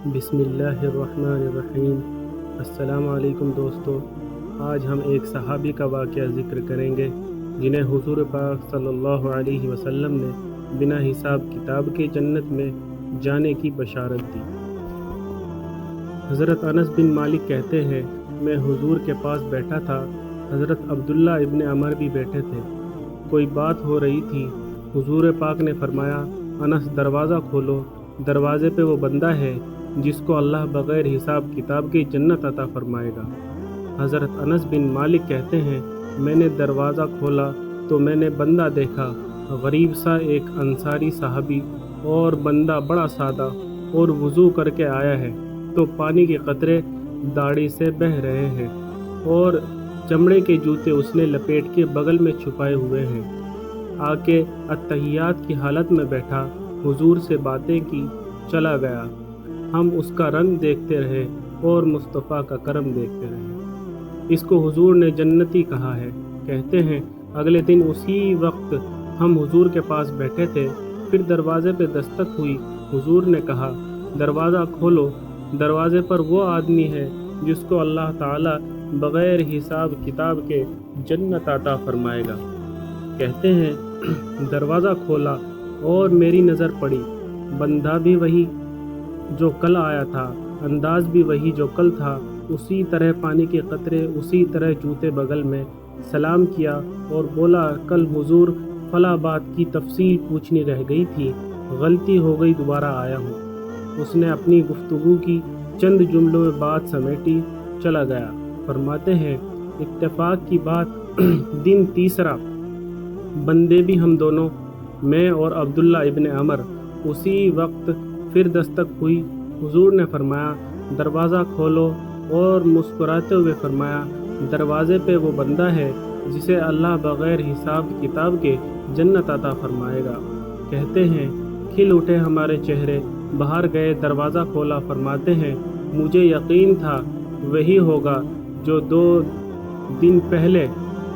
بسم اللہ الرحمن الرحیم۔ السلام علیکم دوستو، آج ہم ایک صحابی کا واقعہ ذکر کریں گے جنہیں حضور پاک صلی اللہ علیہ وسلم نے بنا حساب کتاب کے جنت میں جانے کی بشارت دی۔ حضرت انس بن مالک کہتے ہیں، میں حضور کے پاس بیٹھا تھا، حضرت عبداللہ ابن عمر بھی بیٹھے تھے۔ کوئی بات ہو رہی تھی، حضور پاک نے فرمایا، انس دروازہ کھولو، دروازے پہ وہ بندہ ہے جس کو اللہ بغیر حساب کتاب کی جنت عطا فرمائے گا۔ حضرت انس بن مالک کہتے ہیں، میں نے دروازہ کھولا تو میں نے بندہ دیکھا، غریب سا ایک انصاری صحابی، اور بندہ بڑا سادہ، اور وضو کر کے آیا ہے تو پانی کے قطرے داڑھی سے بہہ رہے ہیں، اور چمڑے کے جوتے اس نے لپیٹ کے بغل میں چھپائے ہوئے ہیں۔ آ کے اتحیات کی حالت میں بیٹھا، حضور سے باتیں کی، چلا گیا۔ ہم اس کا رنگ دیکھتے رہے اور مصطفیٰ کا کرم دیکھتے رہے۔ اس کو حضور نے جنتی کہا ہے۔ کہتے ہیں، اگلے دن اسی وقت ہم حضور کے پاس بیٹھے تھے، پھر دروازے پہ دستک ہوئی، حضور نے کہا، دروازہ کھولو۔ دروازے پر وہ آدمی ہے جس کو اللہ تعالیٰ بغیر حساب کتاب کے جنت عطا فرمائے گا۔ کہتے ہیں، دروازہ کھولا اور میری نظر پڑی، بندہ بھی وہی جو کل آیا تھا، انداز بھی وہی جو کل تھا، اسی طرح پانی کے قطرے، اسی طرح جوتے بغل میں۔ سلام کیا اور بولا، کل حضور فلاں بات کی تفصیل پوچھنی رہ گئی تھی، غلطی ہو گئی، دوبارہ آیا ہوں۔ اس نے اپنی گفتگو کی چند جملوں میں بات سمیٹی، چلا گیا۔ فرماتے ہیں، اتفاق کی بات، دن تیسرا، بندے بھی ہم دونوں، میں اور عبداللہ ابن عمر، اسی وقت پھر دستک ہوئی، حضور نے فرمایا، دروازہ کھولو، اور مسکراتے ہوئے فرمایا، دروازے پہ وہ بندہ ہے جسے اللہ بغیر حساب کتاب کے جنت عطا فرمائے گا۔ کہتے ہیں، کھل اٹھے ہمارے چہرے، باہر گئے، دروازہ کھولا۔ فرماتے ہیں، مجھے یقین تھا وہی ہوگا جو 2 دن پہلے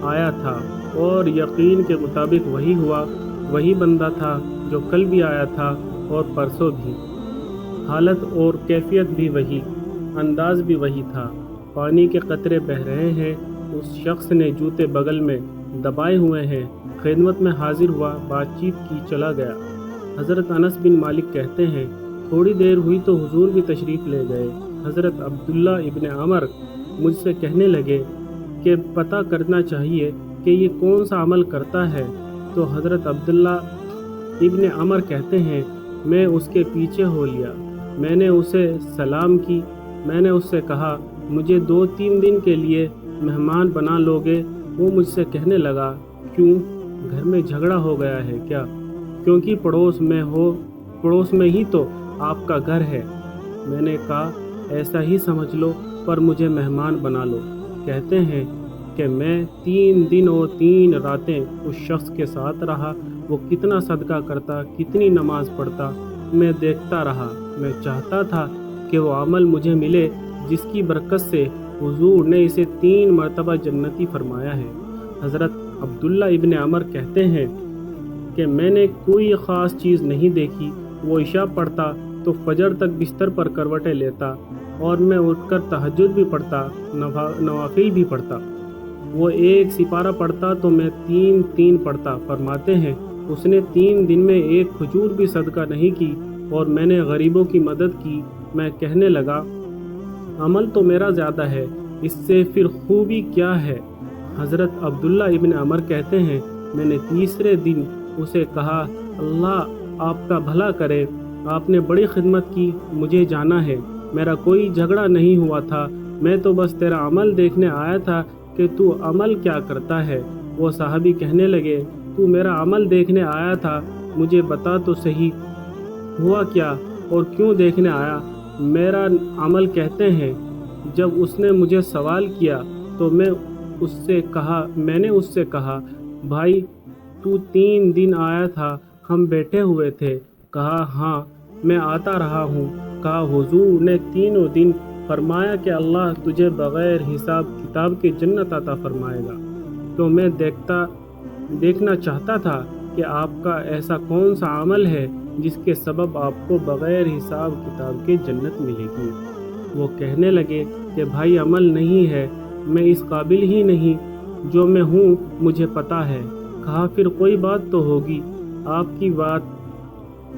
آیا تھا، اور یقین کے مطابق وہی ہوا، وہی بندہ تھا جو کل بھی آیا تھا اور پرسوں بھی۔ حالت اور کیفیت بھی وہی، انداز بھی وہی تھا۔ پانی کے قطرے بہہ رہے ہیں، اس شخص نے جوتے بغل میں دبائے ہوئے ہیں، خدمت میں حاضر ہوا، بات چیت کی، چلا گیا۔ حضرت انس بن مالک کہتے ہیں، تھوڑی دیر ہوئی تو حضور بھی تشریف لے گئے۔ حضرت عبداللہ ابن عمر مجھ سے کہنے لگے کہ پتہ کرنا چاہیے کہ یہ کون سا عمل کرتا ہے۔ تو حضرت عبداللہ ابن عمر کہتے ہیں، میں اس کے پیچھے ہو لیا، میں نے اسے سلام کی، میں نے اس سے کہا، مجھے 2-3 دن کے لیے مہمان بنا لوگے؟ وہ مجھ سے کہنے لگا، کیوں، گھر میں جھگڑا ہو گیا ہے کیا؟ کیونکہ پڑوس میں ہی تو آپ کا گھر ہے۔ میں نے کہا، ایسا ہی سمجھ لو، پر مجھے مہمان بنا لو۔ کہتے ہیں کہ میں 3 دن اور 3 راتیں اس شخص کے ساتھ رہا، وہ کتنا صدقہ کرتا، کتنی نماز پڑھتا، میں دیکھتا رہا۔ میں چاہتا تھا کہ وہ عمل مجھے ملے جس کی برکت سے حضور نے اسے 3 مرتبہ جنتی فرمایا ہے۔ حضرت عبداللہ ابن عمر کہتے ہیں کہ میں نے کوئی خاص چیز نہیں دیکھی، وہ عشاء پڑھتا تو فجر تک بستر پر کروٹیں لیتا، اور میں اٹھ کر تہجد بھی پڑھتا، نوافل بھی پڑھتا۔ وہ 1 سپارہ پڑھتا تو میں 3 پڑھتا۔ فرماتے ہیں، اس نے 3 دن میں 1 کھجور بھی صدقہ نہیں کی، اور میں نے غریبوں کی مدد کی۔ میں کہنے لگا، عمل تو میرا زیادہ ہے، اس سے پھر خوبی کیا ہے؟ حضرت عبداللہ ابن عمر کہتے ہیں، میں نے تیسرے دن اسے کہا، اللہ آپ کا بھلا کرے، آپ نے بڑی خدمت کی، مجھے جانا ہے، میرا کوئی جھگڑا نہیں ہوا تھا، میں تو بس تیرا عمل دیکھنے آیا تھا کہ تو عمل کیا کرتا ہے۔ وہ صحابی کہنے لگے، تو میرا عمل دیکھنے آیا تھا، مجھے بتا تو صحیح، ہوا کیا اور کیوں دیکھنے آیا؟ میرا عمل کہتے ہیں، جب اس نے مجھے سوال کیا تو میں نے اس سے کہا، بھائی تو 3 دن آیا تھا، ہم بیٹھے ہوئے تھے، کہا ہاں میں آتا رہا ہوں۔ کہا، حضور نے 3 دن فرمایا کہ اللہ تجھے بغیر حساب کتاب کے جنت عطا فرمائے گا، تو میں دیکھنا چاہتا تھا کہ آپ کا ایسا کون سا عمل ہے جس کے سبب آپ کو بغیر حساب کتاب کے جنت ملے گی۔ وہ کہنے لگے کہ بھائی عمل نہیں ہے، میں اس قابل ہی نہیں، جو میں ہوں مجھے پتہ ہے۔ کہا پھر کوئی بات تو ہوگی آپ کی بات۔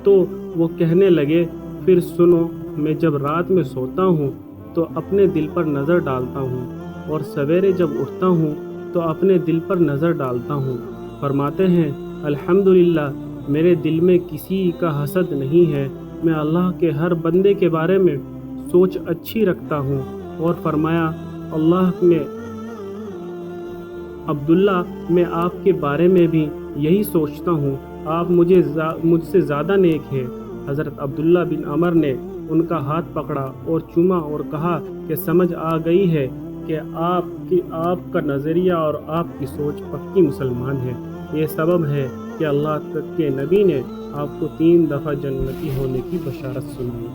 تو وہ کہنے لگے پھر سنو، میں جب رات میں سوتا ہوں تو اپنے دل پر نظر ڈالتا ہوں، اور سویرے جب اٹھتا ہوں تو اپنے دل پر نظر ڈالتا ہوں۔ فرماتے ہیں الحمدللہ، میرے دل میں کسی کا حسد نہیں ہے، میں اللہ کے ہر بندے کے بارے میں سوچ اچھی رکھتا ہوں۔ اور فرمایا اللہ میں عبداللہ، میں آپ کے بارے میں بھی یہی سوچتا ہوں، آپ مجھ سے زیادہ نیک ہیں۔ حضرت عبداللہ بن عمر نے ان کا ہاتھ پکڑا اور چوما اور کہا کہ سمجھ آ گئی ہے کہ آپ کا نظریہ اور آپ کی سوچ پکی مسلمان ہے۔ یہ سبب ہے کہ اللہ کے نبی نے آپ کو 3 دفعہ جنتی ہونے کی بشارت سنائی۔